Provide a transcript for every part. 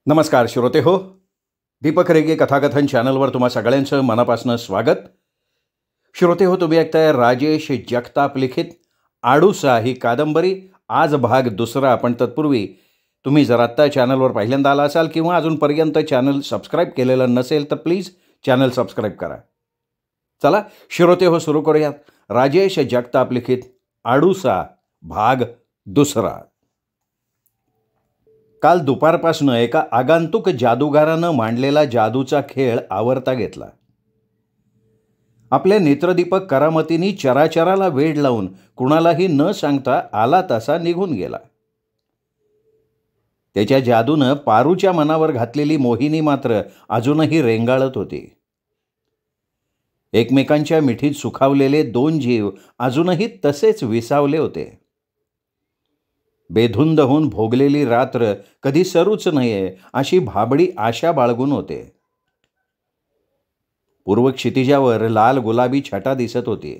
नमस्कार श्रोते हो, दीपक रेगे कथाकथन चॅनलवर तुम्हा सगळ्यांचं मनापासून स्वागत. श्रोते हो, तुम्ही ऐकताय राजेश जगताप लिखित आडूसा ही कादंबरी. आज भाग दुसरा. पण तत्पूर्वी तुम्ही जर आत्ता चॅनलवर पहिल्यांदा आला असाल किंवा अजूनपर्यंत चॅनल सबस्क्राईब केलेलं नसेल तर प्लीज चॅनल सबस्क्राईब करा. चला श्रोते हो, सुरू करूयात. राजेश जगताप लिखित आडूसा भाग दुसरा. काल दुपारपासनं एका आगंतुक जादूगारानं मांडलेला जादूचा खेळ आवरता घेतला. आपल्या नेत्रदीपक करामतींनी चराचराला वेड लावून कुणालाही न सांगता आला तसा निघून गेला. त्याच्या जादूनं पारूच्या मनावर घातलेली मोहिनी मात्र अजूनही रेंगाळत होती. एकमेकांच्या मिठीत सुखावलेले दोन जीव अजूनही तसेच विसावले होते. बेधुंद होऊन भोगलेली रात्र कधी सरूच नये अशी भाबडी आशा बाळगून होते. पूर्व क्षितिजावर लाल गुलाबी छटा दिसत होती.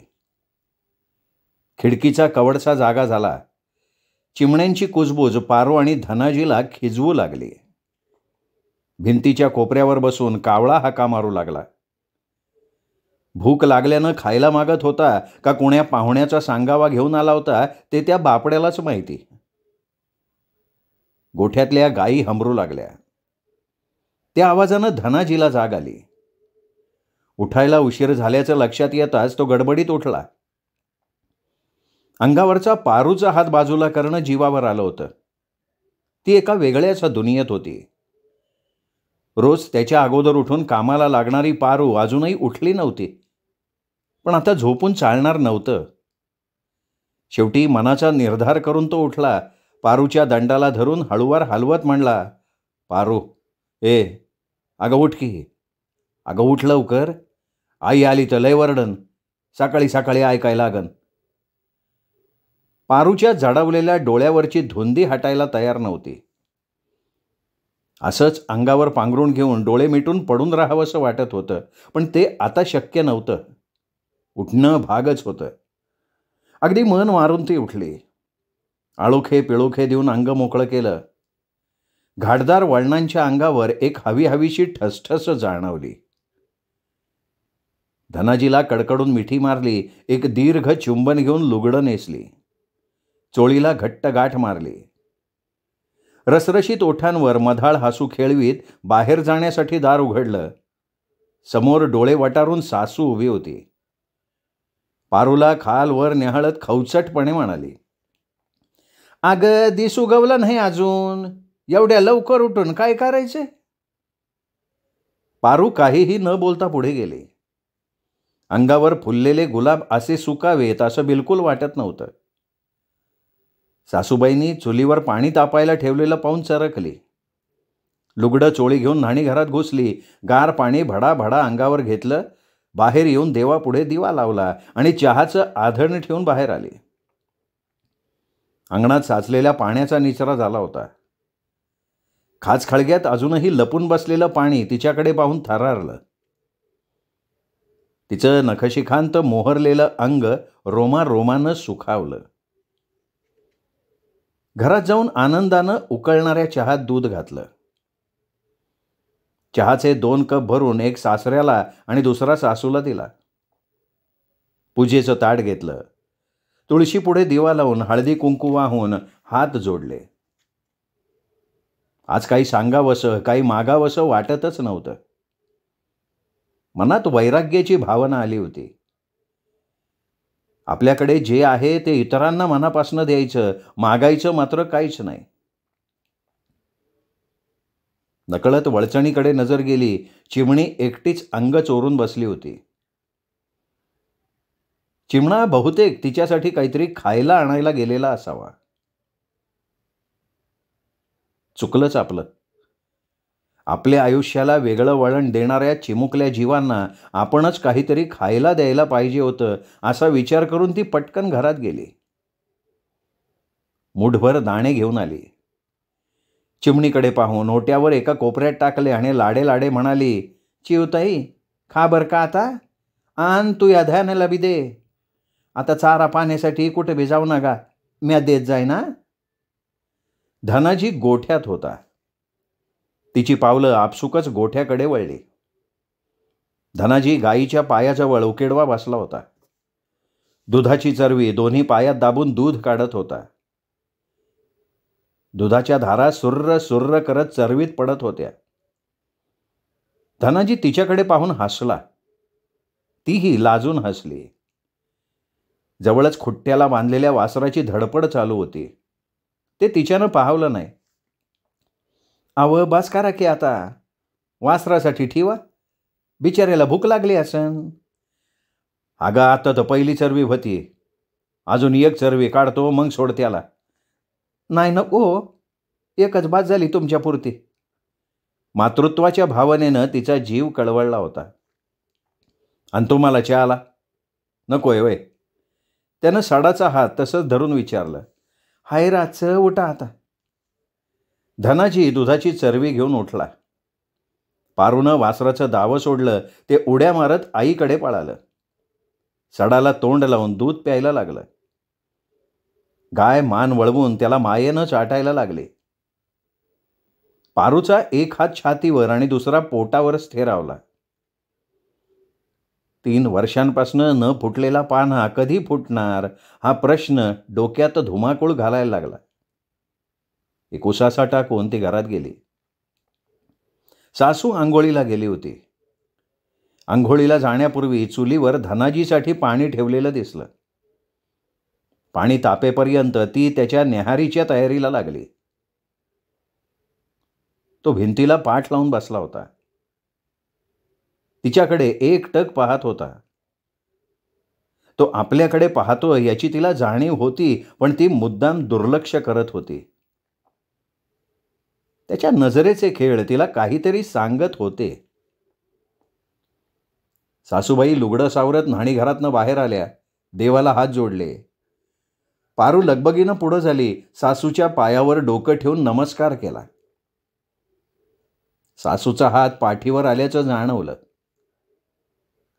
खिडकीचा कवडसा जागा झाला. चिमण्यांची कुजबूज पारू आणि धनाजीला खिजवू लागली. भिंतीच्या कोपऱ्यावर बसून कावळा हाका मारू लागला. भूक लागल्यानं खायला मागत होता का कोण्या पाहुण्याचा सांगावा घेऊन आला होता ते त्या बापड्यालाच माहिती. गोठ्यातल्या गायी हंबरू लागल्या. त्या आवाजानं धनाजीला जाग आली. उठायला उशीर झाल्याचं लक्षात येताच तो गडबडीत उठला. अंगावरचा पारूचा हात बाजूला करणं जीवावर आलं होतं. ती एका वेगळ्याच दुनियेत होती. रोज त्याच्या अगोदर उठून कामाला लागणारी पारू अजूनही उठली नव्हती. पण आता झोपून चालणार नव्हतं. शेवटी मनाचा निर्धार करून तो उठला. पारूच्या दंडाला धरून हळूवार हलवत म्हणला, पारू, अगं उठ की. अगं उठ लवकर. आई आली तर लय वरडन. सकाळी सकाळी ऐकायला लागन. पारूच्या जडावलेल्या डोळ्यावरची धुंदी हटायला तयार नव्हती. असंच अंगावर पांघरून घेऊन डोळे मिटून पडून राहावंसं वाटत होतं. पण ते आता शक्य नव्हतं. उठणं भागच होतं. अगदी मन मारून ती उठली. आळोखे पिळोखे देऊन अंग मोकळं केलं. घाटदार वळणांच्या अंगावर एक हवीशी ठसठस जाणवली. धनाजीला कडकडून मिठी मारली. एक दीर्घ चुंबन घेऊन लुगडं नेसली. चोळीला घट्ट गाठ मारली. रसरशीत ओठांवर मधाळ हसू खेळवीत बाहेर जाण्यासाठी दार उघडलं. समोर डोळे वटारून सासू उभी होती. पारूला खालवर न्याहाळत खवचटपणे म्हणाली, अगं दिस उगवलं नाही अजून. एवढ्या लवकर उठून काय करायचे? पारू काहीही न बोलता पुढे गेले. अंगावर फुललेले गुलाब असे सुकावेत असं बिलकुल वाटत नव्हतं. सासूबाईंनी चुलीवर पाणी तापायला ठेवलेलं पाहून चरकली. लुगडं चोळी घेऊन न्हाणीघरात घुसली. गार पाणी भडाभडा अंगावर घेतलं. बाहेर येऊन देवापुढे दिवा लावला आणि चहाचं आधण ठेवून बाहेर आली. अंगणात साचलेल्या पाण्याचा निचरा झाला होता. खाचखळग्यात अजूनही लपून बसलेलं पाणी तिच्याकडे पाहून थरारलं. तिचं नखशिखांत मोहरलेलं अंग रोमारोमानं सुखावलं. घरात जाऊन आनंदानं उकळणाऱ्या चहात दूध घातलं. चहाचे 2 कप भरून एक सासऱ्याला आणि दुसरा सासूला दिला. पूजेचं ताट घेतलं. तुळशीपुढे दिवा लावून हळदी कुंकू वाहून हात जोडले. आज काही सांगावंसं काही मागावंसं वाटतच नव्हतं. मनात वैराग्याची भावना आली होती. आपल्याकडे जे आहे ते इतरांना मनापासून द्यायचं, मागायचं मात्र काहीच नाही. नकळत वळचणीकडे नजर गेली. चिमणी एकटीच अंग चोरून बसली होती. चिमणा बहुतेक तिच्यासाठी काहीतरी खायला आणायला गेलेला असावा. चुकलंच आपलं. आपल्या आयुष्याला वेगळं वळण देणाऱ्या चिमुकल्या जीवांना आपणच काहीतरी खायला द्यायला पाहिजे होतं असा विचार करून ती पटकन घरात गेली. मुठभर दाणे घेऊन आली. चिमणीकडे पाहून ओट्यावर एका कोपऱ्यात टाकले आणि लाडे लाडे म्हणाली, चिवताई खा बर का आता. आण तू या ध्यानाला बी दे. आता चारा पाण्यासाठी कुठे बी जाऊ नका. म्या देत जाय ना. धनाजी गोठ्यात होता. तिची पावलं आपसुकच गोठ्याकडे वळली. धनाजी गाईच्या पायाजवळ उकेडवा बसला होता. दुधाची चरवी दोन्ही पायात दाबून दूध काढत होता. दुधाच्या धारा सुर्र सुर्र करत चरवीत पडत होत्या. धनाजी तिच्याकडे पाहून हसला. तीही लाजून हसली. जवळच खुट्ट्याला बांधलेल्या वासराची धडपड चालू होती. ते तिच्यानं पाहवलं नाही. अव बस करा की आता, वासरासाठी ठेवा, बिचाऱ्याला भूक लागली असन. अगं आता तर पहिली चरवी होती, अजून एक चरवी काढतो मग सोड त्याला. नाही नको, एकच बात झाली तुमच्यापुरती. मातृत्वाच्या भावनेनं तिचा जीव कळवळला होता. आणि तुम्हाला चहाला नकोय वय? त्यानं साडाचा हात तसंच धरून विचारलं. हाय रातचं, उठा आता. धनाजी दुधाची चरवी घेऊन उठला. पारूनं वासराचं दावं सोडलं. ते उड्या मारत आईकडे पळालं. सडाला तोंड लावून दूध प्यायला लागलं. गाय मान वळवून त्याला मायेनं चाटायला लागली. पारूचा एक हात छातीवर आणि दुसरा पोटावर स्थिरावला. 3 वर्षांपासून न फुटलेला पान्हा कधी फुटणार हा प्रश्न डोक्यात धुमाकूळ घालायला लागला. एक उसासा टाकून ती घरात गेली. सासू आंघोळीला गेली होती. आंघोळीला जाण्यापूर्वी चुलीवर धनाजीसाठी पाणी ठेवलेलं दिसलं. पाणी तापेपर्यंत ती त्याच्या न्याहारीच्या तयारीला लागली. तो भिंतीला पाठ लावून बसला होता. तिच्याकडे एकटक पाहत होता. तो आपल्याकडे पाहतोय याची तिला जाणीव होती, पण ती मुद्दाम दुर्लक्ष करत होती. त्याच्या नजरेचे खेळ तिला काहीतरी सांगत होते. सासूबाई लुगडं सावरत न्हाणीघरातनं बाहेर आल्या. देवाला हात जोडले. पारू लगबगीनं पुढं झाली. सासूच्या पायावर डोकं ठेवून नमस्कार केला. सासूचा हात पाठीवर आल्याचं जाणवलं.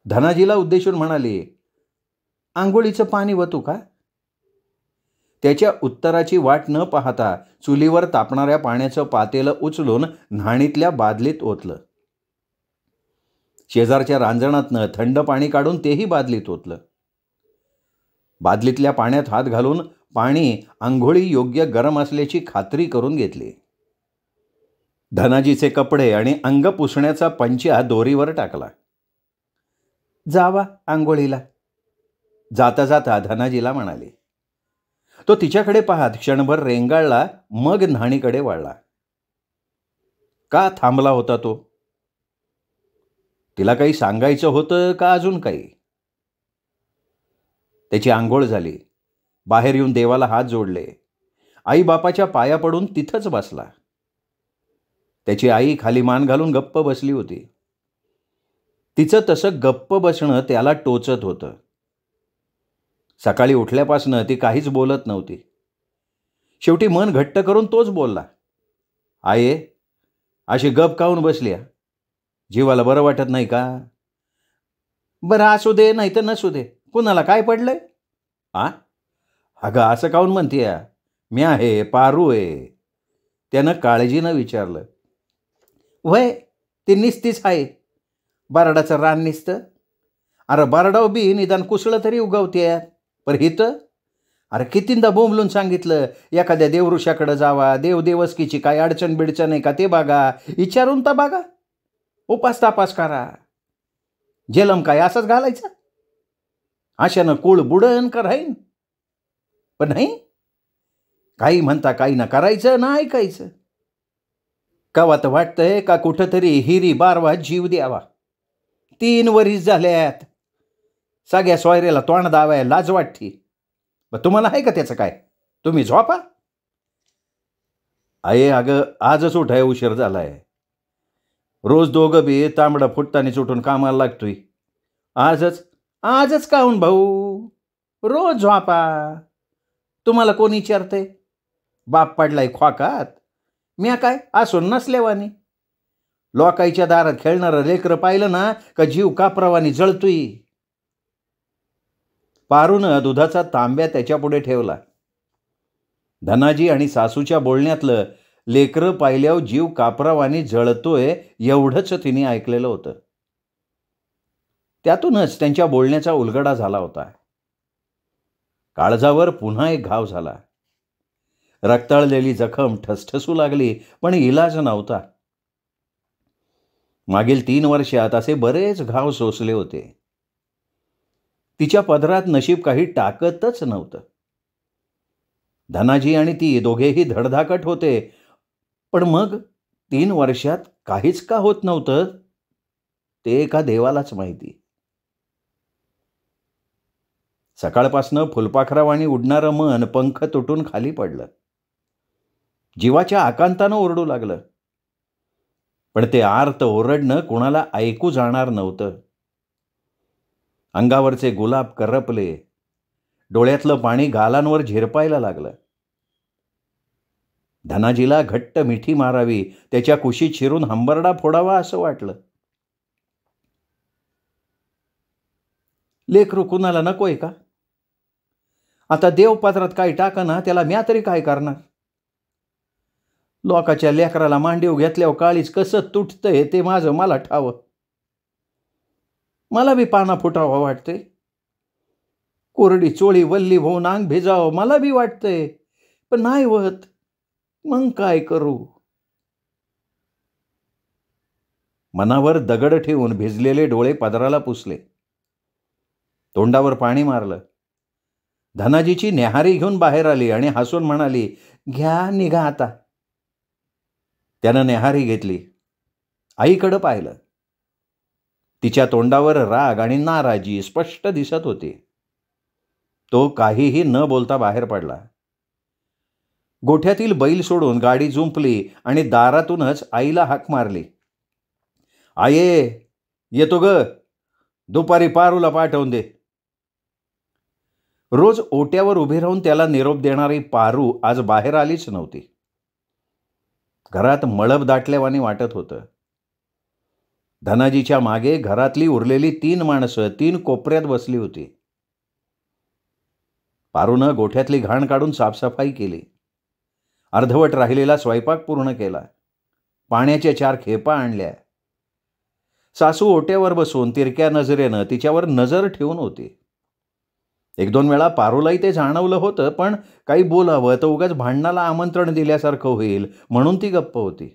धनाजीला उद्देशून म्हणाली, आंघोळीचं पाणी वतू का? त्याच्या उत्तराची वाट न पाहता चुलीवर तापणाऱ्या पाण्याचं पातेलं उचलून न्हाणीतल्या बादलीत ओतलं. शेजारच्या रांजणातनं थंड पाणी काढून तेही बादलीत ओतलं. बादलीतल्या पाण्यात हात घालून पाणी आंघोळी योग्य गरम असल्याची खात्री करून घेतली. धनाजीचे कपडे आणि अंग पुसण्याचा पंचा दोरीवर टाकला. जावा आंघोळीला, जाता जाता धनाजीला म्हणाली. तो तिच्याकडे पाहत क्षणभर रेंगाळला, मग न्हाणीकडे वळला. का थांबला होता तो? तिला काही सांगायचं होतं का अजून काही? त्याची आंघोळ झाली. बाहेर येऊन देवाला हात जोडले. आई बापाच्या पाया पडून तिथंच बसला. त्याची आई खाली मान घालून गप्प बसली होती. तिचं तसं गप्प बसणं त्याला टोचत होतं. सकाळी उठल्यापासनं ती काहीच बोलत नव्हती. शेवटी मन घट्ट करून तोच बोलला. आये, अशी गप काऊन बसली? जीवाला बरं वाटत नाही का? बरं असू दे नाही तर नसू दे, कुणाला काय पडलंय? अगं असं काऊन म्हणतीय? मी आहे, पारू आहे. त्यानं काळजीनं विचारलं. वय ते निस्तीच आहे, बारडाचं रान निसतं. अरे बारडाव बी निदान कुसळं तरी उगवते. पर हितं अरे कितींदा बोंबलून सांगितलं, एखाद्या देवऋषाकडे जावा, देवदेवस्कीची काय अडचण बिडचण आहे का ते बघा, विचारून तर बघा, उपास तापास करा. जेलम काय असंच घालायचं? अशानं कुळ बुडन का राहीन? पण नाही, काही म्हणता काही ना करायचं ना ऐकायचं. कवा तर वाटतंय का कुठंतरी हिरी बारवा जीव द्यावा. 3 वरीस झाल्यात, सगळ्या सोयऱ्याला तोंड दावायला लाज वाटती. मग तुम्हाला आहे का त्याचं काय? तुम्ही झोपा. आहे अगं, आजच उठाय उशीर झालाय. रोज दोघं बी तांबडा फुटतानीच उठून कामाला लागतोय. आजच काहून भाऊ? रोज झोपा. तुम्हाला कोण विचारतंय? बाप पडलाय खोकात. म्या काय असून नसल्यावानी. लोकाईच्या दारात खेळणारं लेकरं पाहिलं ना का जीव कापरावानी जळतोय. पारूनं दुधाचा तांब्या त्याच्यापुढे ठेवला. धनाजी आणि सासूच्या बोलण्यातलं लेकरं पाहिल्यावर जीव कापरावानी जळतोय एवढंच तिने ऐकलेलं होतं. त्यातूनच त्यांच्या बोलण्याचा उलगडा झाला होता. काळजावर पुन्हा एक घाव झाला. रक्ताळलेली जखम ठसठसू लागली, पण इलाज नव्हता. मागील 3 वर्षात असे बरेच घाव सोसले होते. तिच्या पदरात नशीब काही टाकतच नव्हतं. धनाजी आणि ती दोघेही धडधाकट होते, पण मग 3 वर्षात काहीच का होत नव्हतं ते एका देवालाच माहिती. सकाळपासनं फुलपाखरावाणी उडणारं मन पंख तुटून खाली पडलं. जीवाच्या आकांतानं ओरडू लागलं, पण ते आर्त ओरडणं कोणाला ऐकू जाणार नव्हतं. अंगावरचे गुलाब करपले, डोळ्यातलं पाणी गालांवर झिरपायला लागलं. धनाजीला घट्ट मिठी मारावी, त्याच्या कुशीत शिरून हंबरडा फोडावा असं वाटलं. लेकरू कुणाला नकोय का? आता देवपात्रात काय टाकना त्याला म्या तरी काय करणार? लोकाच्या लेकराला मांडीव घेतल्यावर काळीच कसं तुटतंय ते माझं मला ठावं. मला बी पाना फुटावा वाटते. कोरडी चोळी वल्ली होऊन अंग भिजावं मला बी वाटतंय, पण नाही होत. मग काय करू? मनावर दगड ठेवून भिजलेले डोळे पदराला पुसले. तोंडावर पाणी मारलं. धनाजीची न्याहारी घेऊन बाहेर आली आणि हसून म्हणाली, घ्या निघा आता. त्यानं न्याहारी घेतली. आईकडं पाहिलं. तिच्या तोंडावर राग आणि नाराजी स्पष्ट दिसत होती. तो काहीही न बोलता बाहेर पडला. गोठ्यातील बैल सोडून गाडी जुंपली आणि दारातूनच आईला हाक मारली. आये, येतो ग, दुपारी पारूला पाठवून दे. रोज ओट्यावर उभी राहून त्याला निरोप देणारी पारू आज बाहेर आलीच नव्हती. घरात मळब दाटल्यावानी वाटत होतं. धनाजीच्या मागे घरातली उरलेली 3 माणसं 3 कोपऱ्यात बसली होती. पारूनं गोठ्यातली घाण काढून साफसफाई केली. अर्धवट राहिलेला स्वयंपाक पूर्ण केला. पाण्याच्या 4 खेपा आणल्या. सासू ओट्यावर बसून तिरक्या नजरेनं तिच्यावर नजर ठेवून होती. 1-2 वेळा पारूलाही ते जाणवलं होतं, पण काही बोलावं तर उगाच भांडणाला आमंत्रण दिल्यासारखं होईल म्हणून ती गप्प होती.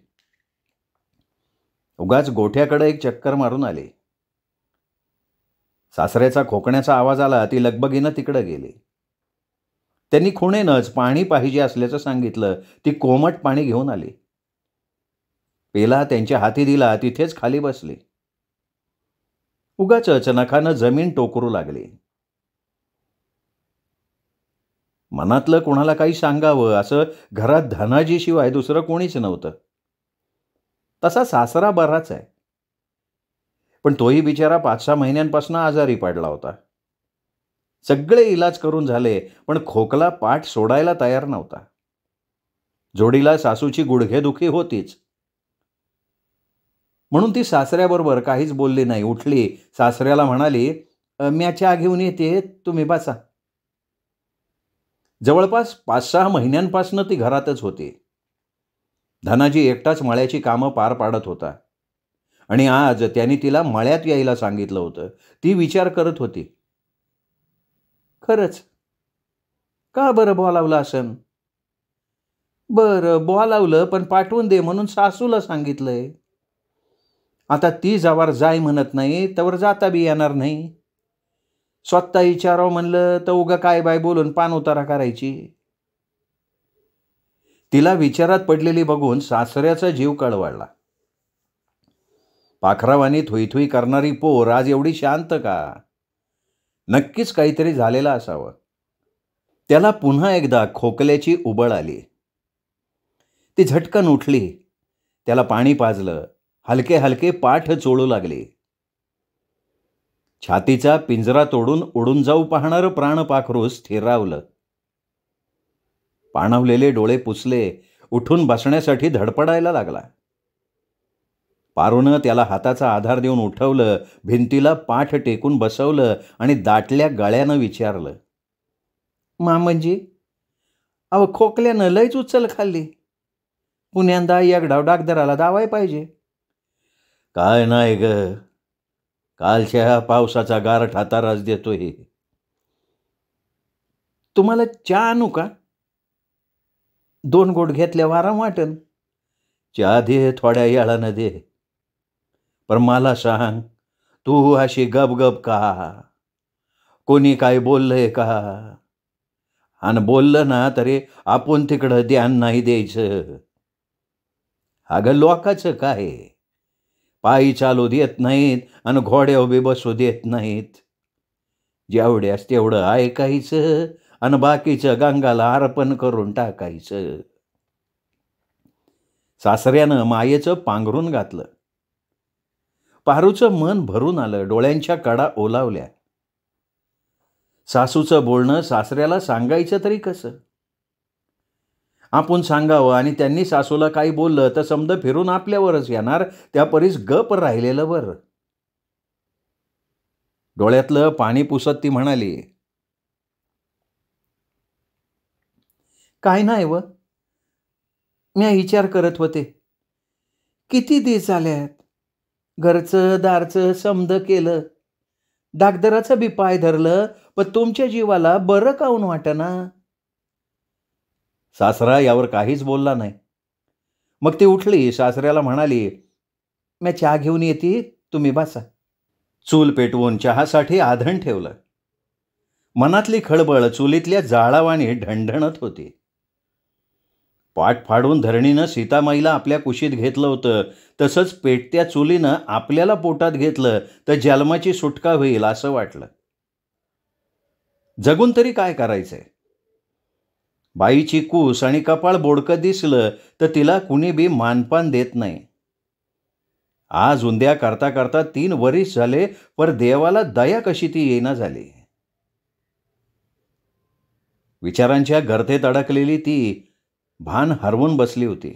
उगाच गोठ्याकडे एक चक्कर मारून आली. सासऱ्याचा खोकण्याचा आवाज आला. ती लगबगीनं तिकडे गेली. त्यांनी खुणेनंच पाणी पाहिजे असल्याचं सांगितलं. ती कोमट पाणी घेऊन आली. पेला त्यांच्या हाती दिला. तिथेच खाली बसली. उगाचच नखानं जमीन टोकरू लागली. मनातलं कोणाला काही सांगावं असं घरात धनाजीशिवाय दुसरं कोणीच नव्हतं. तसा सासरा बराच आहे, पण तोही बिचारा 5-6 महिन्यांपासून आजारी पडला होता. सगळे इलाज करून झाले, पण खोकला पाठ सोडायला तयार नव्हता. जोडीला सासूची गुडघेदुखी होतीच. म्हणून ती सासऱ्याबरोबर काहीच बोलली नाही. उठली, सासऱ्याला म्हणाली, म्या चहा घेऊन येते, तुम्ही बसा. जवळपास 5-6 महिन्यांपासून ती घरातच होती. धनाजी एकटाच मळ्याची कामं पार पाडत होता आणि आज त्यांनी तिला मळ्यात यायला सांगितलं होतं. ती विचार करत होती, खरंच का बरं बोलावलं असन? बरं बोलावलं, पण पाठवून दे म्हणून सासूला सांगितलंय. आता ती जवार जाय म्हणत नाही तवर जाता बी येणार नाही. स्वतः विचारावं म्हणलं तर उगा काय बाय बोलून पाणउतारा करायची. तिला विचारात पडलेली बघून सासऱ्याचा जीव कळवळला. पाखरावानी थुईथुई करणारी पोर आज एवढी शांत का? नक्कीच काहीतरी झालेलं असावं. त्याला पुन्हा एकदा खोकल्याची उबळ आली. ती झटकन उठली. त्याला पाणी पाजलं. हलके हलके पाठ चोळू लागली. छातीचा पिंजरा तोडून उडून जाऊ पाहणारं प्राणपाखरू स्थिरावलं. पाणावलेले डोळे पुसले. उठून बसण्यासाठी धडपडायला लागला. पारूनं त्याला हाताचा आधार देऊन उठवलं. भिंतीला पाठ टेकून बसवलं आणि दाटल्या गळ्यानं विचारलं, मामंजी, अहो खोकल्यानं लयच उचल खाल्ली. पुण्यांदा एकडाव डागदराला दावाय पाहिजे. काय नाही ग, कालच्या पावसाचा गारठ हाताराच देतोय. तुम्हाला चहा आणू का? 2 घोट घेतल्या आराम वाटन. चहा दे, थोड्या येळानं दे. पण मला सांग, तू अशी गपगप का? कोणी काय बोललंय का? आणि बोललं ना तरी आपण तिकडं ध्यान नाही द्यायचं. अगं लोकाचं काय, पायी चालू देत नाहीत आणि घोड्यावर बी बसू देत नाहीत. जेवढ्यास तेवढं ऐकायचं आणि बाकीचं गंगाला अर्पण करून टाकायचं. सासऱ्यानं मायेचं पांघरून घातलं. पारूचं मन भरून आलं, डोळ्यांच्या कडा ओलावल्या. सासूचं बोलणं सासऱ्याला सांगायचं तरी कसं? आपण सांगावं आणि त्यांनी सासूला काही बोललं तर समजा फिरून आपल्यावरच येणार. त्यापरीस गप राहिलेलं बरं. डोळ्यातलं पाणी पुसत ती म्हणाली, काय नाही व, मी विचार करत होते, किती दिवस झाल्यात घरचं दारचं समद केलं, डागदराचं बी पाय धरलं, पण तुमच्या जीवाला बरं काऊन वाटना? सासरा यावर काहीच बोलला नाही. मग ती उठली, सासऱ्याला म्हणाली, मी चहा घेऊन येते, तुम्ही बसा. चूल पेटवून चहासाठी आधण ठेवलं. मनातली खळबळ चुलीतल्या जाळावानी ढणढणत होती. पाठ फाडून धरणीनं सीतामाईला आपल्या कुशीत घेतलं होतं, तसंच पेटत्या चुलीनं आपल्याला पोटात घेतलं तर जन्माची सुटका होईल असं वाटलं. जगून तरी काय करायचंय? बाईची कूस आणि कपाळ बोडकं दिसलं तर तिला कुणी बी मानपान देत नाही. आज उंद्या करता करता 3 वर्ष झाले, पर देवाला दया कशी ती येईना झाली. विचारांच्या गर्तेत अडकलेली ती भान हरवून बसली होती.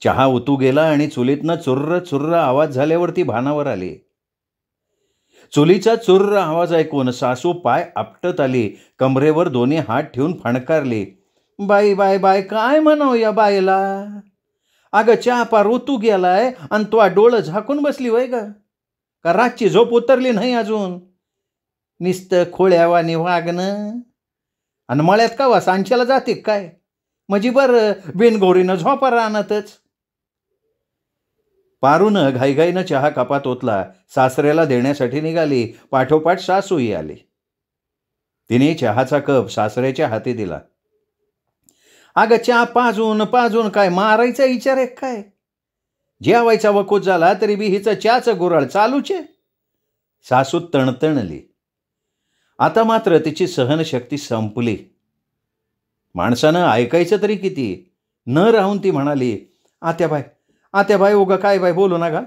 चहा उतू गेला आणि चुलीतनं चुर्र चुर्र आवाज झाल्यावर ती भानावर आली. चुलीचा चुर्र आवाज ऐकून सासू पाय आपटत आली, कमरेवर दोन्ही हात ठेवून फणकारली. बाई बाय बाय, काय म्हणाव या बायला? अगं चहा पार उतू गेलाय आणि तो डोळं झाकून बसली वय ग? का रातची झोप उतरली नाही अजून? नुसतं खोळ्यावानी वागणं आणि मळ्यात कावा सांच्याला जाते काय? म्हणजे बरं बिनगोरीनं झोपा राहणारच. पारूनं घाईघाईनं चहा कपात ओतला, सासऱ्याला देण्यासाठी निघाली. पाठोपाठ सासूही आली. तिने चहाचा कप सासऱ्याच्या हाती दिला. अगं चहा पाजून पाजून काय मारायचा विचार आहे काय? जेवायचा वकूत झाला तरी बी हिचं चहाचं गुराळ चालूच आहे. सासू तणतणली. आता मात्र तिची सहनशक्ती संपली. माणसानं ऐकायचं तरी किती? न राहून ती म्हणाली, आत्याबाई उगा काय बाय बोलू नका.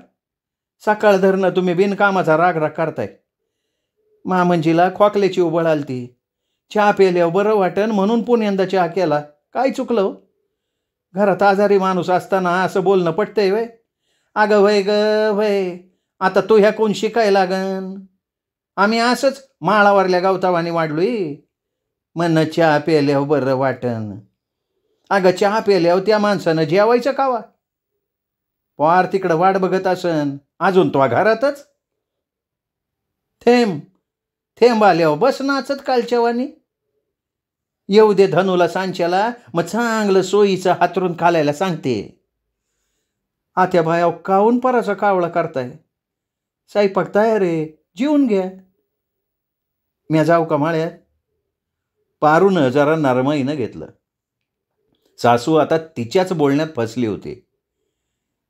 सकाळ धरणं तुम्ही बिनकामाचा राग करताय. मामंजीला खोकल्याची उबळ आलती. चहा प्यायल्यावर बरं वाटन म्हणून पुण्यांदा चहा केला. काय चुकलं हो? घरात आजारी माणूस असताना असं बोलणं पटतंय वय? अगं वय ग वय, आता तो ह्या कोण शिकाय लागन? आम्ही असंच माळावरल्या गावतावानी वाढलोय. मन चहा प्यायल्यावर बरं वाटन. अगं चहा प्यायल्यावर त्या माणसानं जेवायचं कावा? पार तिकडं वाट बघत असन, अजून तो घरातच. थेंब थेंब आल्यावर बस नाचत कालच्यावानी. येऊ दे धनूला सांच्याला, मग चांगलं सोयीचं हातरून खालायला सांगते. आत्या भाया काऊन पराचा कावळा करताय? स्वयंपाक तयार आहे, जेवून घ्या. म्या जाऊ का माळ्यात? पारूनं जरा नरमाईनं घेतलं. सासू आता तिच्याच बोलण्यात फसली होती.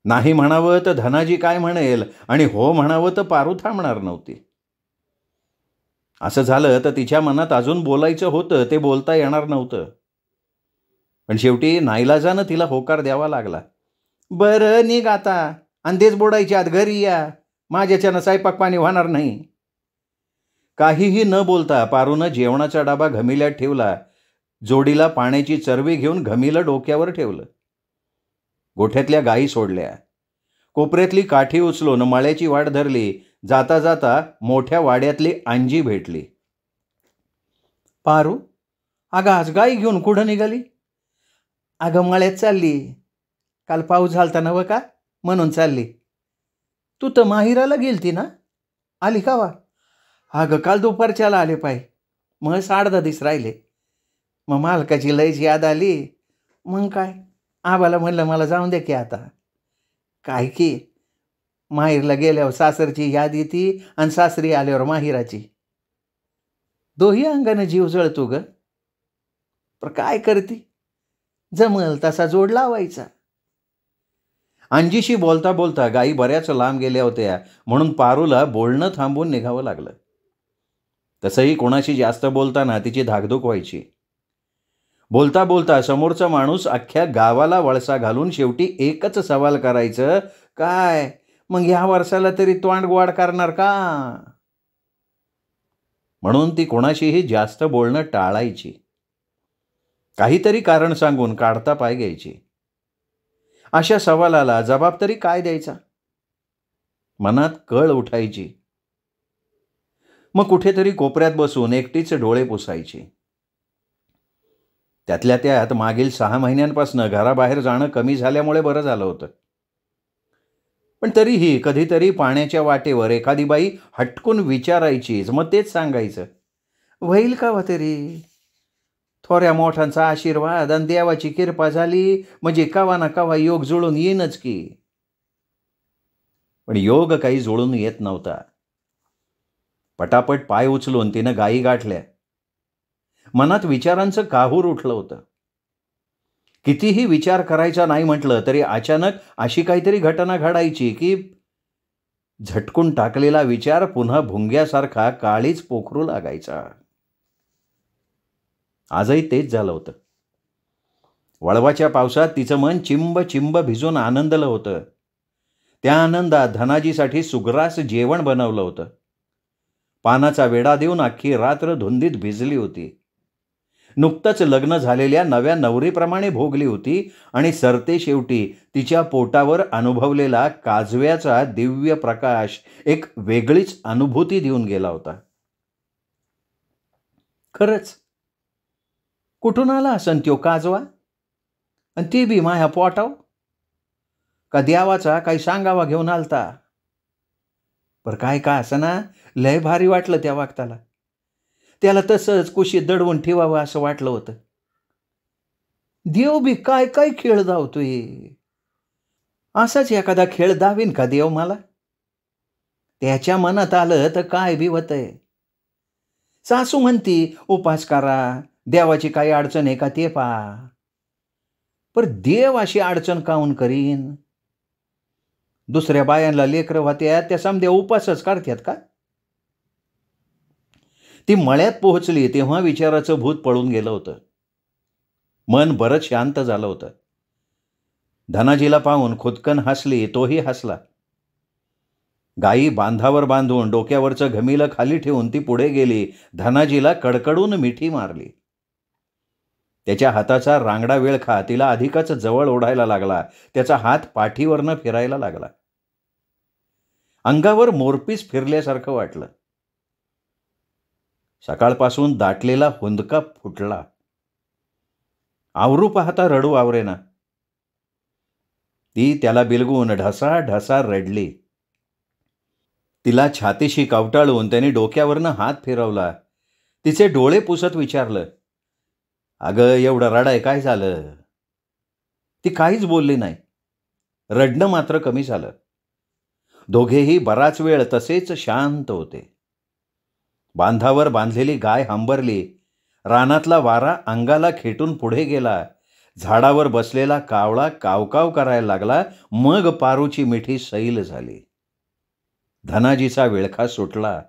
नाही म्हणावं तर धनाजी काय म्हणेल आणि हो म्हणावं तर पारू थांबणार नव्हती. असं झालं तर तिच्या मनात अजून बोलायचं होतं, ते बोलता येणार नव्हतं. पण शेवटी नाईलाजानं तिला होकार द्यावा लागला. बरं निघ आता, अंधेच बोडायच्या आत घरी या, माझ्याच्यानं स्वयंपाक पाणी होणार नाही. काहीही न बोलता पारूनं जेवणाचा डबा घमिल्यात ठेवला. जोडीला पाण्याची चरवी घेऊन घमिलं डोक्यावर ठेवलं. गोठ्यातल्या गायी सोडल्या. कोपऱ्यातली काठी उचलून मळ्याची वाट धरली. जाता जाता मोठ्या वाड्यातली अंजी भेटली. पारू, अगं आज गाई घेऊन कुठं निघाली? अगं मळ्यात चालली. काल पाऊस झालता नवं का, म्हणून चालली. तू तर माहिराला गेलती ना, आली का वा? अगं काल दुपारच्याला आले पाय. मग 8-10 दिवस राहिले. मग मालकाची लयच याद आली. मग काय, आबाला म्हणलं मला जाऊन दे की आता. काय की माहीरला गेल्यावर सासरची याद येते आणि सासरी आल्यावर माहिराची. दोही अंगानं जीव जळतो ग. पण काय करते, जमल तसा जोड लावायचा. अंजीशी बोलता बोलता गायी बऱ्याच लांब गेल्या होत्या, म्हणून पारूला बोलणं थांबवून निघावं लागलं. तसंही कोणाशी जास्त बोलताना तिची धाकधूक व्हायची. बोलता बोलता समोरचा माणूस अख्ख्या गावाला वळसा घालून शेवटी एकच सवाल करायचं, काय मग ह्या वर्षाला तरी तोंड गोड करणार का? म्हणून ती कोणाशीही जास्त बोलणं टाळायची. काहीतरी कारण सांगून काढता पाय घ्यायची. अशा सवालाला जबाब तरी काय द्यायचा? मनात कळ उठायची. मग कुठेतरी कोपऱ्यात बसून एकटीच डोळे पुसायची. त्यातल्या त्यात मागील 6 महिन्यांपासून घराबाहेर जाणं कमी झाल्यामुळे बरं झालं होतं. पण तरीही कधीतरी पाण्याच्या वाटेवर एखादी बाई हटकून विचारायचीच, मग तेच सांगायचं, होईल का वा तरी? थोड्या मोठ्यांचा आशीर्वाद आणि देवाची कृपा झाली म्हणजे कवा ना कवा योग जुळून येईनच की. पण योग काही जुळून येत नव्हता. पटापट पाय उचलून तिनं गायी गाठल्या. मनात विचारांचं काहूर उठलं होतं. कितीही विचार करायचा नाही म्हटलं तरी अचानक अशी काहीतरी घटना घडायची की झटकून टाकलेला विचार पुन्हा भुंग्यासारखा काळीच पोखरू लागायचा. आजही तेच झालं होतं. वळवाच्या पावसात तिचं मन चिंब चिंब भिजून आनंदलं होतं. त्या आनंदात धनाजीसाठी सुग्रास जेवण बनवलं होतं. पानाचा वेढा देऊन अख्खी रात्र धुंदीत भिजली होती. नुकतंच लग्न झालेल्या नव्या नवरीप्रमाणे भोगली होती आणि सरते शेवटी तिच्या पोटावर अनुभवलेला काजव्याचा दिव्य प्रकाश एक वेगळीच अनुभूती देऊन गेला होता. खरंच कुठून आला असन त्यो काजवा, आणि ती बी माया पोटाव? का देवाचा काही सांगावा घेऊन आलता? पर काय का असं ना, लय भारी वाटलं त्या वागताला. त्याला तसंच कुशीत दडवून ठेवावं असं वाटलं होतं. देव बी काय काय खेळ धावतोय. असाच एखादा खेळ दावीन का देव मला? त्याच्या मनात आलं तर काय बी होतंय. सासू म्हणती उपास करा, देवाची काही अडचण आहे का ते पहा. पर देव अशी अडचण काऊन करीन? दुसऱ्या बायांना लेकरं होत्या त्या समध्या उपासच करतात का? ती मळ्यात पोहोचली तेव्हा विचाराचं भूत पळून गेलं होतं. मन बरंच शांत झालं होतं. धनाजीला पाहून खुदकन हसली, तोही हसला. गायी बांधावर बांधून डोक्यावरचं घमिलं खाली ठेवून ती पुढे गेली. धनाजीला कडकडून मिठी मारली. त्याच्या हाताचा रांगडा वेळखा तिला अधिकच जवळ ओढायला लागला. त्याचा हात पाठीवरनं फिरायला लागला. अंगावर मोरपीस फिरल्यासारखं वाटलं. सकाळपासून दाटलेला हुंदका फुटला. आवरू पाहता रडू आवरेना. ती त्याला बिलगून ढसा ढसा रडली. तिला छातीशी कवटाळून त्याने डोक्यावरनं हात फिरवला. तिचे डोळे पुसत विचारलं, अगं एवढं रडाय काय झालं? ती काहीच बोलली नाही. रडणं मात्र कमी झालं. दोघेही बराच वेळ तसेच शांत होते. बांधावर बांधलेली गाय हंबरली. रानातला वारा अंगाला खेटून पुढे गेला. झाडावर बसलेला कावळा कावकाव करायला लागला. मग पारूची मिठी सैल झाली. धनाजीचा विळखा सुटला.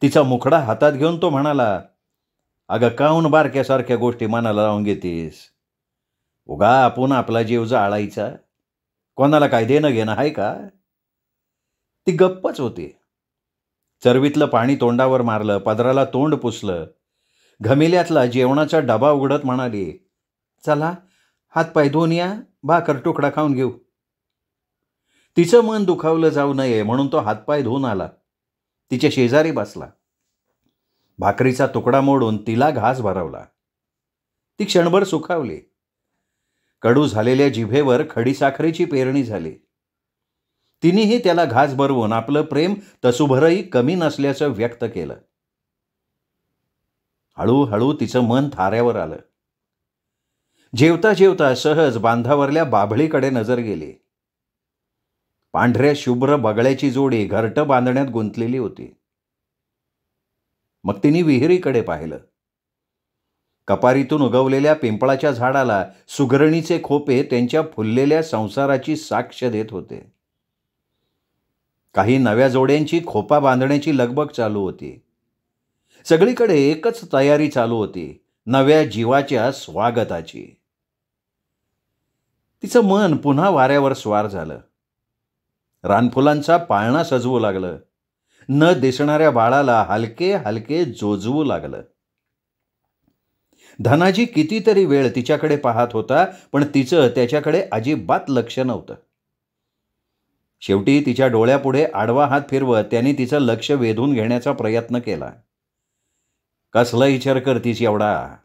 तिचा मुखडा हातात घेऊन तो म्हणाला, अगं काऊन बारक्यासारख्या गोष्टी मनाला लावून घेतीस? उगा आपण आपला जीव जाळायचा, कोणाला काय देणं घेणं आहे का? ती गप्पच होती. चरवीतलं पाणी तोंडावर मारलं, पदराला तोंड पुसलं. घमिल्यातला जेवणाचा डबा उघडत म्हणाली, चला हातपाय धुवून या, भाकर तुकडा खाऊन घेऊ. तिचं मन दुखावलं जाऊ नये म्हणून तो हातपाय धुवून आला. तिच्या शेजारी बसला. भाकरीचा तुकडा मोडून तिला घास भरवला. ती क्षणभर सुखावली. कडू झालेल्या जिभेवर खडीसाखरेची पेरणी झाली. तिनेही त्याला घास भरवून आपलं प्रेम तसूभरही कमी नसल्याचं व्यक्त केलं. हळूहळू तिचं मन थाऱ्यावर आलं. जेवता जेवता सहज बांधावरल्या बाभळीकडे नजर गेली. पांढऱ्या शुभ्र बगळ्याची जोडी घरटं बांधण्यात गुंतलेली होती. मग तिने विहिरीकडे पाहिलं. कपारीतून उगवलेल्या पिंपळाच्या झाडाला सुगरणीचे खोपे त्यांच्या फुललेल्या संसाराची साक्ष देत होते. काही नव्या जोड्यांची खोपा बांधण्याची लगबग चालू होती. सगळीकडे एकच तयारी चालू होती, नव्या जीवाच्या स्वागताची. तिचं मन पुन्हा वाऱ्यावर स्वार झालं. रानफुलांचा पाळणा सजवू लागलं. न दिसणाऱ्या बाळाला हलके हलके जोजवू लागलं. धनाजी कितीतरी वेळ तिच्याकडे पाहत होता, पण तिचं त्याच्याकडे अजिबात लक्ष नव्हतं. शेवटी तिच्या डोळ्यापुढे आडवा हात फिरवत त्याने तिचं लक्ष वेधून घेण्याचा प्रयत्न केला. कसला विचार करतीस एवढा?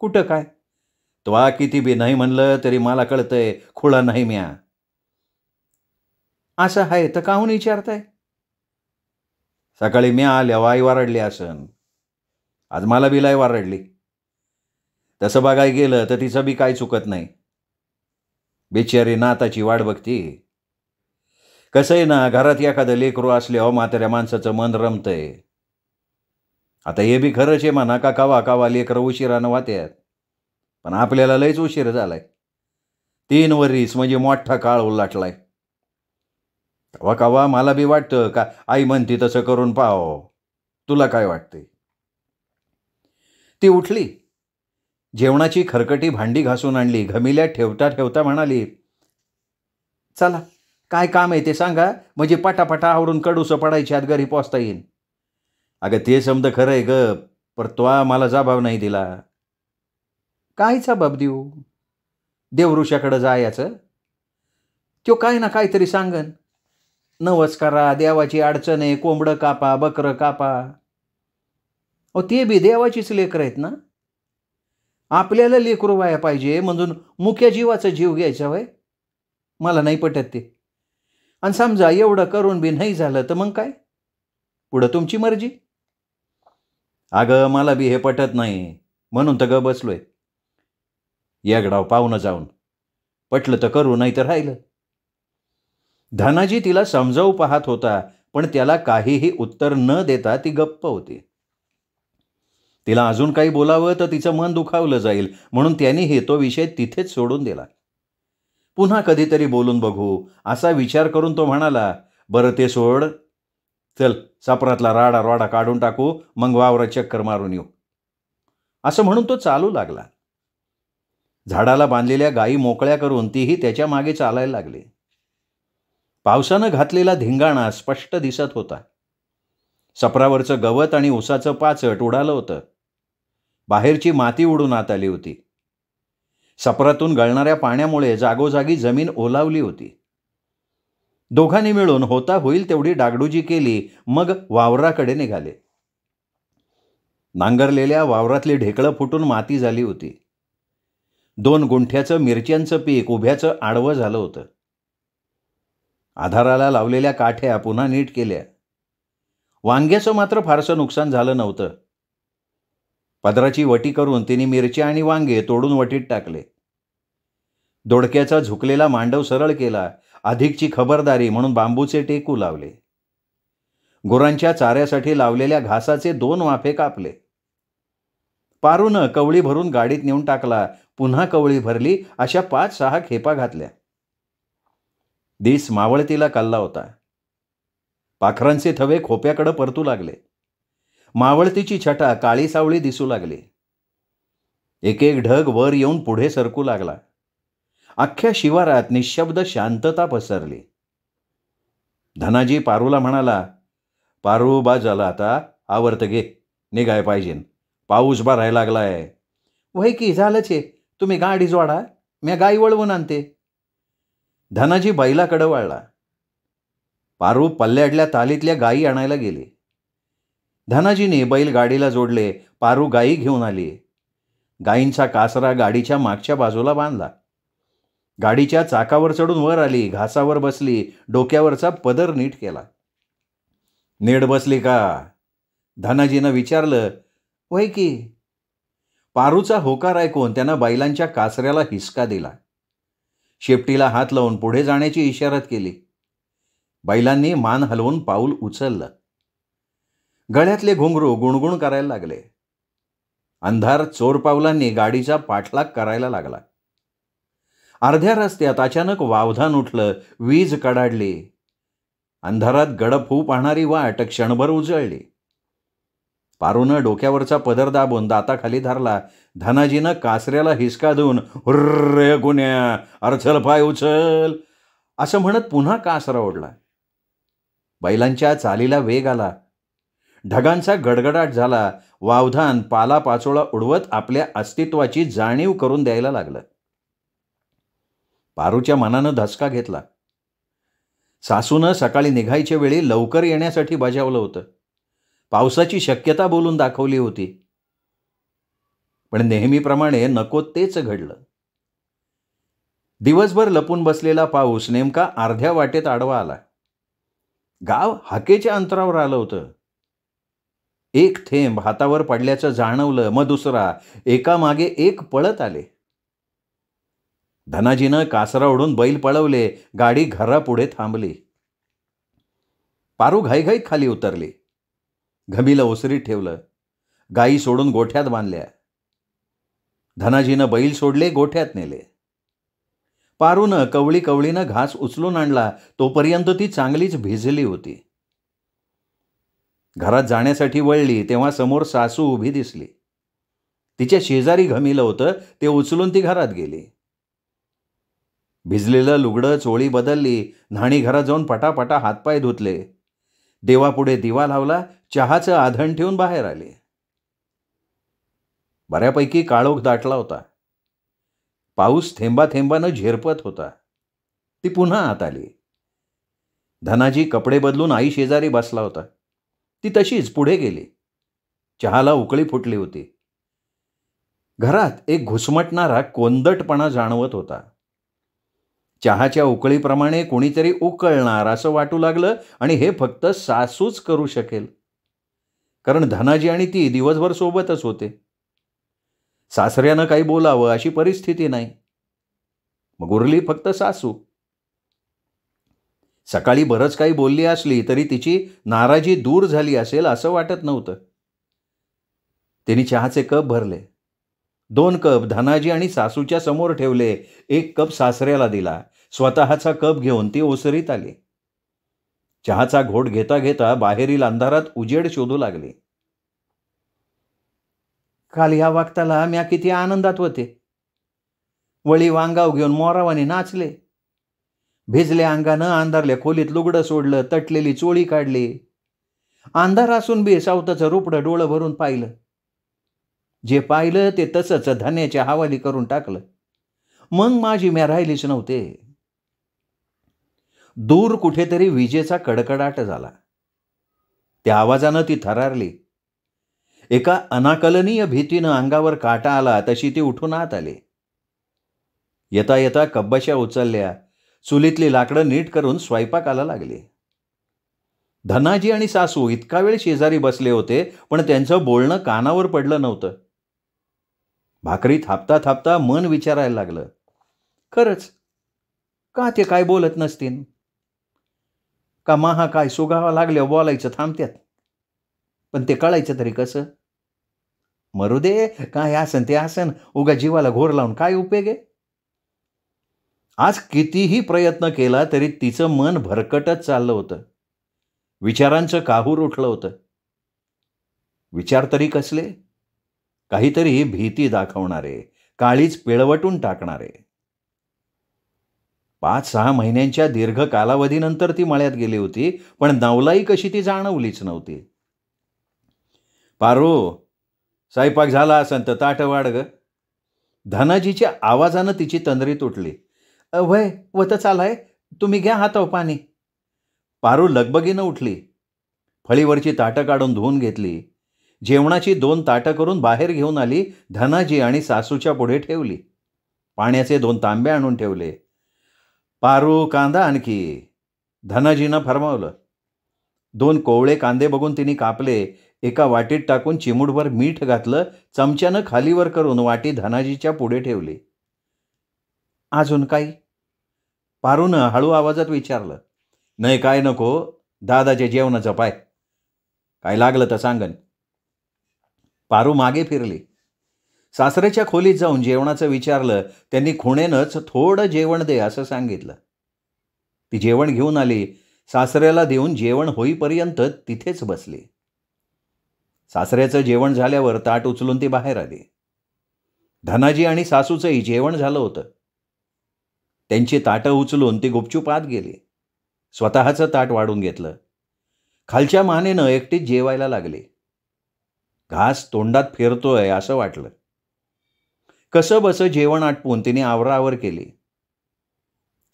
कुठं काय, त्वा किती बी नाही म्हणलं तरी मला कळतंय खुळा नाही म्या. असं आहे तर काहून विचारताय? सकाळी म्या आल्या वाई वारडली असन, आज मला बी लाई वारडली. तसं बघाय गेलं तर तिचं बी काय चुकत नाही. बिचारी नाताची वाट बघती. कसं आहे ना, घरात एखादं लेकरू असल्यावर म्हाताऱ्या माणसाचं मन रमतंय. आता हे बी खरंच आहे म्हणा का कवा कवा लेकरं उशिरानं वात्यात, पण आपल्याला लयच उशीर झालाय. 3 वर्ष म्हणजे मोठा काळ उलटलाय. कवा कवा मला बी वाटतं का आई म्हणती तसं करून पाहावं. तुला काय वाटते? ती उठली. जेवणाची खरकटी भांडी घासून आणली. घमिल्या ठेवता ठेवता म्हणाली, चला काय काम आहे ते सांगा, म्हणजे पटापटा आवरून कडूसं पडायच्या आत घरी पोचता येईल. अगं ते समज खरं आहे ग, पर तो मला जबाब नाही दिला. काय जबाब देऊ? देवऋषाकडे जायचं, तो काय ना काहीतरी सांगन. नवस करा, देवाची अडचण आहे, कोंबडं कापा, बकरं कापा. अहो ते बी देवाचीच लेकरं आहेत ना. आपल्याला लेकरू व्हाया पाहिजे म्हणून मुख्य जीवाचा जीव घ्यायचा वय? मला नाही पटत ते. आणि समजा एवढं करून बी नाही झालं तर मग काय? पुढं तुमची मर्जी. अगं मला बी हे पटत नाही म्हणून तर ग बसलोय. एकडाव पाहुणं जाऊन पटलं तर करू, नाही तर राहिलं. धनाजी तिला समजावू पाहत होता, पण त्याला काहीही उत्तर न देता ती गप्प होती. तिला अजून काही बोलावं तर तिचं मन दुखावलं जाईल, म्हणून त्यानेही तो विषय तिथेच सोडून दिला. पुन्हा कधीतरी बोलून बघू असा विचार करून तो म्हणाला, बरं ते सोड, चल सापरातला राडा रोडा काढून टाकू, मग वावरात चक्कर मारून येऊ. असं म्हणून तो चालू लागला. झाडाला बांधलेल्या गायी मोकळ्या करून तीही त्याच्या मागे चालायला लागली. पावसानं घातलेला धिंगाणा स्पष्ट दिसत होता. सपरावरचं गवत आणि उसाचं पाचट उडालं होतं. बाहेरची माती उडून आत आली होती. सपरातून गळणाऱ्या पाण्यामुळे जागोजागी जमीन ओलावली होती. दोघांनी मिळून होता होईल तेवढी डागडुजी केली, मग वावराकडे निघाले. नांगरलेल्या वावरातली ढेकळं फुटून माती झाली होती. 2 गुंठ्याचं मिरच्यांचं पीक उभ्याचं आडवं झालं होतं. आधाराला लावलेल्या काठ्या पुन्हा नीट केल्या. वांग्याचं मात्र फारसं नुकसान झालं नव्हतं. पदराची वटी करून तिने मिरच्या आणि वांगे तोडून वटीत टाकले. दोडक्याचा झुकलेला मांडव सरळ केला. अधिकची खबरदारी म्हणून बांबूचे टेकू लावले. गुरांच्या चाऱ्यासाठी लावलेल्या घासाचे 2 वाफे कापले. पारूनं कवळी भरून गाडीत नेऊन टाकला. पुन्हा कवळी भरली. अशा 5-6 खेपा घातल्या. दिस मावळतीला कल्ला होता. पाखरांचे थवे खोप्याकडे परतू लागले. मावळतीची छटा काळी सावळी दिसू लागली. एक एक ढग वर येऊन पुढे सरकू लागला. अख्ख्या शिवारात निशब्द शांतता पसरली. धनाजी पारूला म्हणाला, पारू बा झाला आता, आवर्त घे, निघाय पाहिजे, पाऊस भरायला लागलाय. वय की झालंच आहे, तुम्ही गाडी जोडा, म्या गाई वळवून आणते. धनाजी बैलाकडे वळला. पारू पल्ल्याडल्या तालीतल्या गायी आणायला गेली. धनाजीने बैल गाडीला जोडले. पारू गायी घेऊन आली. गायींचा कासरा गाडीच्या मागच्या बाजूला बांधला. गाडीच्या चाकावर चढून वर आली, घासावर बसली, डोक्यावरचा पदर नीट केला. नीट बसली का? धनाजीनं विचारलं. वय की. पारूचा होकार ऐकून त्यानं बैलांच्या कासऱ्याला हिसका दिला. शेपटीला हात लावून पुढे जाण्याची इशारत केली. बैलांनी मान हलवून पाऊल उचललं. गळ्यातले घुंगरू गुणगुण करायला लागले. अंधार चोर पावलांनी गाडीचा पाठलाग करायला लागला. अर्ध्या रस्त्यात अचानक वावधान उठलं. वीज कडाडली. अंधारात गडफू पाहणारी वाट क्षणभर उजळली. पारूनं डोक्यावरचा पदर दाबून दाताखाली धरला. धनाजीनं कासऱ्याला हिसका देऊन हुर्रे गुन्या, अरचल पाय उचल असं म्हणत पुन्हा कासरा ओढला. बैलांच्या चालीला वेग आला. ढगांचा गडगडाट झाला. वावधान पाला पाचोळा उडवत आपल्या अस्तित्वाची जाणीव करून द्यायला लागलं. पारूच्या मनानं धसका घेतला. सासूनं सकाळी निघायच्या वेळी लवकर येण्यासाठी बजावलं होतं. पावसाची शक्यता बोलून दाखवली होती. पण नेहमीप्रमाणे नको तेच घडलं. दिवसभर लपून बसलेला पाऊस नेमका अर्ध्या वाटेत आडवा आला. गाव हाकेच्या अंतरावर आलं होतं. एक थेंब हातावर पडल्याचं जाणवलं. मग दुसरा, एकामागे एक पळत आले. धनाजीनं कासरा ओढून बैल पळवले. गाडी घरापुढे थांबली. पारू घाईघाईत खाली उतरली. घमीला ओसरीत ठेवलं. गाई सोडून गोठ्यात बांधल्या. धनाजीनं बैल सोडले, गोठ्यात नेले. पारूनं कवळीनं घास उचलून आणला. तोपर्यंत ती चांगलीच भिजली होती. घरात जाण्यासाठी वळली तेव्हा समोर सासू उभी दिसली. तिच्या शेजारी घमीलं होतं. ते उचलून ती घरात गेली. भिजलेलं लुगडं चोळी बदलली. न्हाणी घरात जाऊन पटापटा हातपाय धुतले. देवापुढे दिवा लावला. चहाचं आधण ठेवून बाहेर आले. बऱ्यापैकी काळोख दाटला होता. पाऊस थेंबाथेंबानं झिरपत होता. ती पुन्हा आत आली. धनाजी कपडे बदलून आई शेजारी बसला होता. ती तशीच पुढे गेली. चहाला उकळी फुटली होती. घरात एक घुसमटणारा कोंदटपणा जाणवत होता. चहाच्या उकळीप्रमाणे कोणीतरी उकळणार असं वाटू लागलं. आणि हे फक्त सासूच करू शकेल, कारण धनाजी आणि ती दिवसभर सोबतच होते. सासऱ्यानं काही बोलावं अशी परिस्थिती नाही. मग उरली फक्त सासू. सकाळी बरंच काही बोलली असली तरी तिची नाराजी दूर झाली असेल असं वाटत नव्हतं. तिने चहाचे कप भरले. 2 कप धनाजी आणि सासूच्या समोर ठेवले. 1 कप सासऱ्याला दिला. स्वतःचा कप घेऊन ती ओसरीत आली. चहाचा घोट घेता घेता बाहेरील अंधारात उजेड शोधू लागली. काल या वक्ताला म्या किती आनंदात होते. वळी वांगाव घेऊन मोरावाने नाचले. भिजल्या अंगानं अंधारल्या खोलीत लुगडं सोडलं. तटलेली चोळी काढली. अंधार असून बी सावताचं रुपडं डोळं भरून पाहिलं. जे पाहिलं ते तसंच धान्याच्या हवाली करून टाकलं. मग माझी म्या राहिलीच नव्हते. दूर कुठेतरी विजेचा कडकडाट झाला. त्या आवाजानं ती थरारली. एका अनाकलनीय भीतीनं अंगावर काटा आला तशी ती उठून आत आली. येता येता कब्बशा उचलल्या. चुलीतली लाकडं नीट करून स्वयंपाकाला लागली. धनाजी आणि सासू इतका वेळ शेजारी बसले होते, पण त्यांचं बोलणं कानावर पडलं नव्हतं. भाकरी थापता थापता मन विचारायला लागलं, खरंच का ते काय बोलत नसतील? का माहा काय सुगावा लागल्या बोलायचं थांबत्यात? पण ते कळायचं तरी कसं? मरू दे, काय आसन ते आसन, उगा जीवाला घोर लावून काय उपयोग आहे? आज कितीही प्रयत्न केला तरी तिचं मन भरकटत चाललं होतं. विचारांचं काहूर उठलं होतं. विचार तरी कसले? काहीतरी भीती दाखवणारे, काळीच पिळवटून टाकणारे. 5-6 महिन्यांच्या दीर्घ कालावधीनंतर ती मळ्यात गेली होती, पण नवलाई कशी ती जाणवलीच नव्हती. पारू, स्वयंपाक झाला असन तर ताट वाढ ग. धनाजीच्या आवाजानं तिची तंद्री तुटली. वय वत चालाय, तुम्ही घ्या हातावर पाणी. पारू लगबगीनं उठली. फळीवरची ताटं काढून धुवून घेतली. जेवणाची 2 ताटं करून बाहेर घेऊन आली. धनाजी आणि सासूच्या पुढे ठेवली. पाण्याचे 2 तांबे आणून ठेवले. पारू, कांदा आणखी, धनाजीनं फरमावलं. 2 कोवळे कांदे बघून तिने कापले, एका वाटीत टाकून चिमूटभर मीठ घातलं, चमच्यानं खालीवर करून वाटी धनाजीच्या पुढे ठेवली. अजून काही? पारूनं हळू आवाजात विचारलं. नाही, काय नको, दादाच्या जेवणाचं पाय, काय लागलं तर सांगन. पारू मागे फिरली. सासऱ्याच्या खोलीत जाऊन जेवणाचं विचारलं. त्यांनी खुणेनंच थोडं जेवण दे असं सांगितलं. ती जेवण घेऊन आली. सासऱ्याला देऊन जेवण होईपर्यंत तिथेच बसली. सासऱ्याचं जेवण झाल्यावर ताट उचलून ती बाहेर आली. धनाजी आणि सासूचंही जेवण झालं होतं. त्यांची ताटं उचलून ती गुपचूप आत गेली. स्वतःचं ताट वाढून घेतलं. खालच्या मानेनं एकटीच जेवायला लागली. घास तोंडात फिरतोय असं वाटलं. कसं बसं जेवण आटपून तिने आवराआवर केली.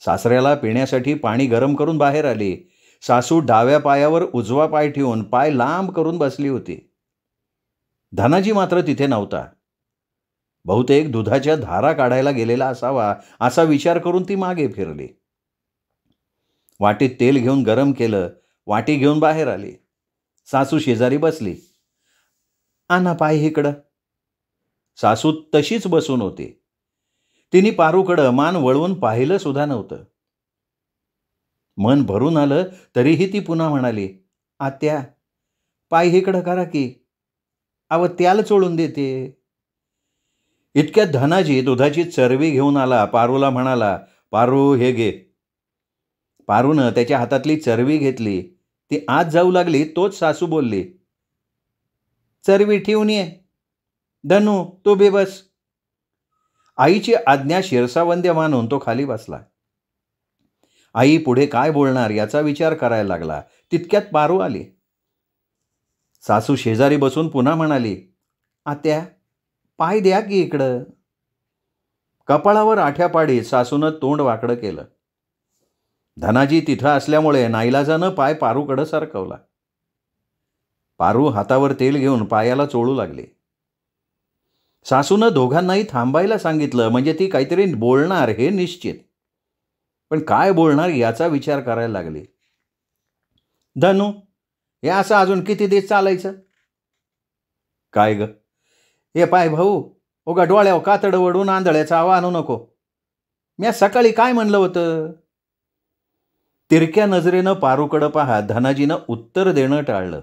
सासऱ्याला पिण्यासाठी पाणी गरम करून बाहेर आली. सासू डाव्या पायावर उजवा पाय ठेवून पाय लांब करून बसली होती. धनाजी मात्र तिथे नव्हता. बहुतेक दुधाच्या धारा काढायला गेलेला असावा असा विचार करून ती मागे फिरली. वाटीत तेल घेऊन गरम केलं. वाटी घेऊन बाहेर आली. सासू शेजारी बसली. आणा पाय इकडं. सासू तशीच बसून होती. तिने पारूकडं मान वळवून पाहिलं सुद्धा नव्हतं. मन भरून आलं तरीही ती पुन्हा म्हणाली, आत्या, पाय इकडं करा की, अव त्याला चोळून देते. इतक्यात धनाजी दुधाची चरवी घेऊन आला. पारूला म्हणाला, पारू हे घे. पारूनं त्याच्या हातातली चरवी घेतली. ती आत जाऊ लागली तोच सासू बोलली, चरवी ठेवून ये. धनू तू बेबस. आईची आज्ञा शिरसावंद्य मानून तो खाली बसला. आई पुढे काय बोलणार याचा विचार करायला लागला. तितक्यात पारू आली. सासू शेजारी बसून पुन्हा म्हणाली, आत्या, पाय द्या की इकडं. कपाळावर आठ्या पाडीत सासूनं तोंड वाकडं केलं. धनाजी तिथं असल्यामुळे नाईलाजानं पाय पारूकडं सरकवला. पारू हातावर तेल घेऊन पायाला चोळू लागली. सासूनं दोघांनाही थांबायला सांगितलं म्हणजे ती काहीतरी बोलणार हे निश्चित. पण काय बोलणार याचा विचार करायला लागली. धनू, हे असं अजून किती दिवस चालायचं? काय ग? हे पाय भाऊ, उगा डोळ्यावर कातडं वडून आंधळ्याचा आवा आणू नको. मी सकाळी काय म्हणलं होतं? तिरक्या नजरेनं पारूकडं पाहत धनाजीनं उत्तर देणं टाळलं.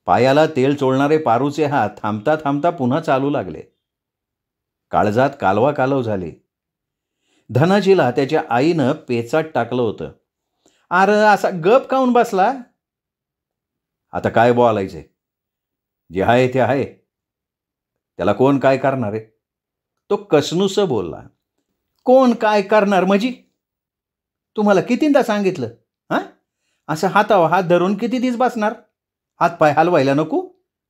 पायाला तेल चोळणारे पारूचे हात थांबता थांबता पुन्हा चालू लागले. काळजात कालवा कालव झाली. धनाजीला त्याच्या आईनं पेचात टाकलं होतं. अरे असा गप काऊन बसला? आता काय बोलायचे? जे आहे ते आहे. त्याला कोण काय करणार आहे? तो कसनुसं बोलला. कोण काय करणार म्हणजे? तुम्हाला कितींदा सांगितलं? हां, असं हातावर हात धरून किती दिवस बसणार? हातपाय हलवायला नको?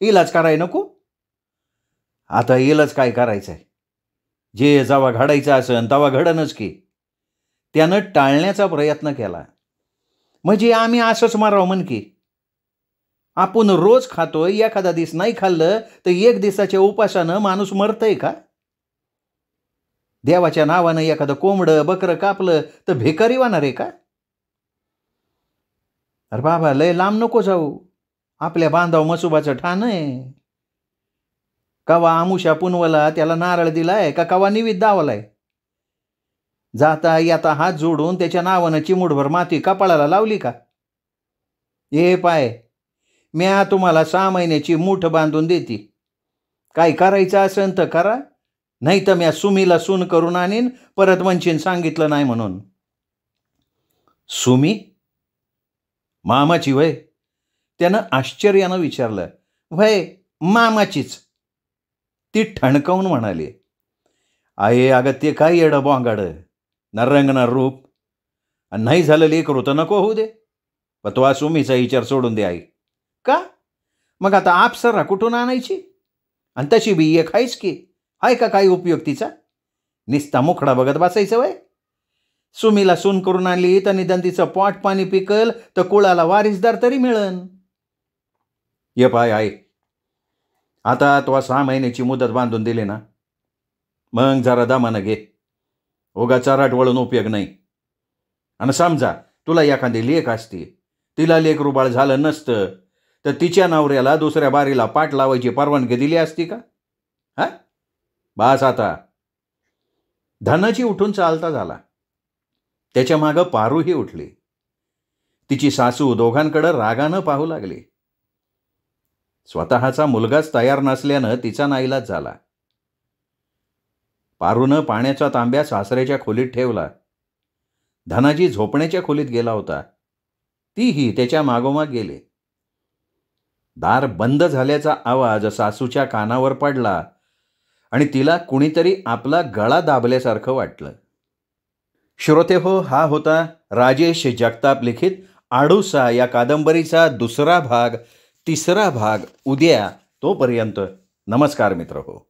इलाज करायला नको? आता इलाज काय करायचं आहे? जे जेव्हा घडायचं असेल तेव्हा घडनच की. त्यानं टाळण्याचा प्रयत्न केला. म्हणजे आम्ही असंच मारावं म्हण की. आपण रोज खातोय, एखादा दिवस नाही खाल्लं तर एक दिवसाच्या उपासानं माणूस मरतय का? देवाच्या नावानं एखादं कोंबडं बकरं कापलं तर भिकारी होणार आहे का? अरे बाबा, लय लांब नको जाऊ. आपल्या बांधाव मसुबाचं ठाण आहे. कवा आमुषा पुनवला त्याला नारळ दिलाय का कवा निवेद दावलाय? जाता येता हात जोडून त्याच्या नावानं चिमूटभर माती कपाळाला लावली का? ये पाय, म्या तुम्हाला 6 महिन्याची मूठ बांधून देते. काय करायचं असेल तर करा, नाही तर म्या सुमीला सून करून आणीन. परत म्हणशीन सांगितलं नाही म्हणून. सुमी? मामाची वय? त्यानं आश्चर्यानं विचारलं. वय मामाचीच. ती ठणकावून म्हणाली, आहे अगं ते काय येडं बोंगाडं, नररंगणार रूप. आणि नाही झालं लेकरू तर नको होऊ दे. पण तो सुमीचा विचार सोडून दे आई. का? मग आता आपसरा कुठून आणायची? आणि तशी बी एक आहेच की. आहे का काही उपयोग तिचा? निस्ता मुखडा बघत बसायचं वय? सुमीला सून करून आणली तर निदान तिचं पोट पाणी पिकल तर कुळाला वारीसदार तरी मिळन. ये पाय आहे, आता तो 6 महिन्याची मुदत बांधून दिली ना, मग जरा दमानं घे. ओगा चाराट वळून उपयोग नाही. आणि समजा तुला एखादी लेक असती, तिला लेकरूबाळ झालं नसतं तर तिच्या नवऱ्याला दुसऱ्या बारीला पाठ लावायची परवानगी दिली असती का? हा, बास आता. धनाजी उठून चालता झाला. त्याच्या मागं पारूही उठली. तिची सासू दोघांकडे रागानं पाहू लागली. स्वतःचा मुलगाच तयार नसल्यानं तिचा नाईलाज झाला. पारूनं पाण्याचा तांब्या सासऱ्याच्या खोलीत ठेवला. धनाजी झोपण्याच्या खोलीत गेला होता. तीही त्याच्या मागोमाग गेले. दार बंद झाल्याचा आवाज सासूच्या कानावर पडला आणि तिला कुणीतरी आपला गळा दाबल्यासारखं वाटलं. श्रोतेहो, हा होता राजेश जगताप लिखित आडूसा या कादंबरीचा दुसरा भाग, तिसरा भाग उद्या. तोपर्यंत नमस्कार मित्रहो.